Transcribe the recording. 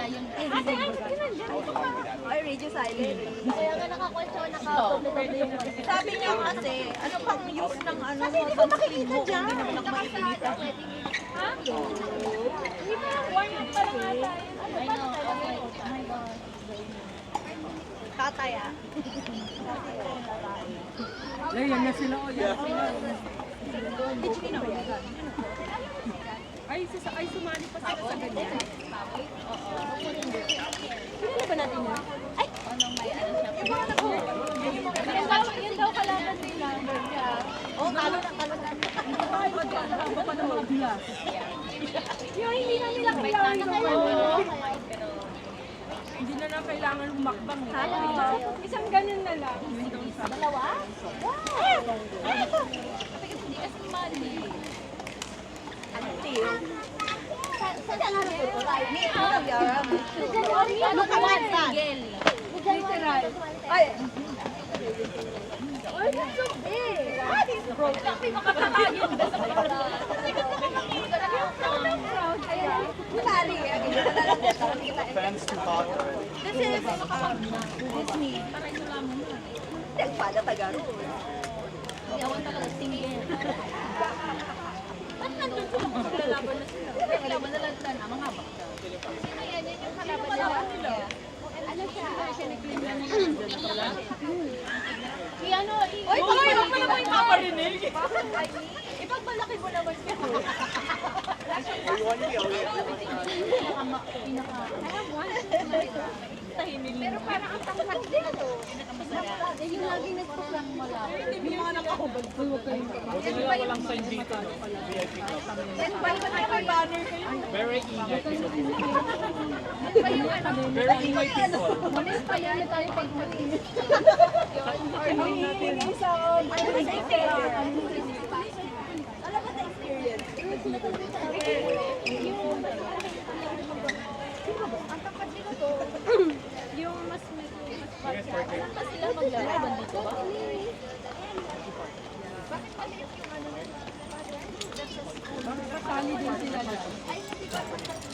yung Ay, radio silent. kaya nga nakakwento, naka-doble-doble yung Sabi niya kasi, ano pang use ng ano, Kasi hindi ko makikita dyan. Hindi naman ako makikita. Ha? Hindi pa, warm up pa lang ata. I know. Oh my God. Tatay ah. Yan na sila o yan. Ay, sumali pa sila sa ganyan. Pinili ba natin yun? Ay! Anong may ano siya? Yun daw kalaban nila. Oh, talo na. Haba pa ng mga bilas. Yung hindi na nila kailangan ng Hindi na lang kailangan humakbang. Isang ganun na lang. Dalawa? Wow! Hindi kasi mali. Sa January ito, right? Me too, Yara. Sa January, Look at my son. Literal. Ay, Oh, that's so big. That is broke. Hindi makakatayin. mali. Fans too hot. This is Disney. Nagpada Tagaro. Yawan talaga tingin. Ba't nandun sila kung maglalaban na sila? Maglalaban na lang sila na mga bakta. Sino yan? Yan yung kalaban nila. Ano siya? Siya nag-claim na nila. I-ano? Oy, Wala pa naman yung kaparinig. Ipagmalaki mo naman siya. Pero parang ang tangkad din ito. Yung laging nagpaplang malaki. Yung mga nakahubad. Buti nila walang sign dito. No? VIP club. May banner kayo. Very ingay people. Ano? Very ingay people. Manis pa yan na tayo pag malinis. Hihingi sa alam mo na experience. Ang tangkad nila to. Yung mas saan pa sila maglalaban dito ba? Bakit maliit yung ano? Kasali din sila dyan.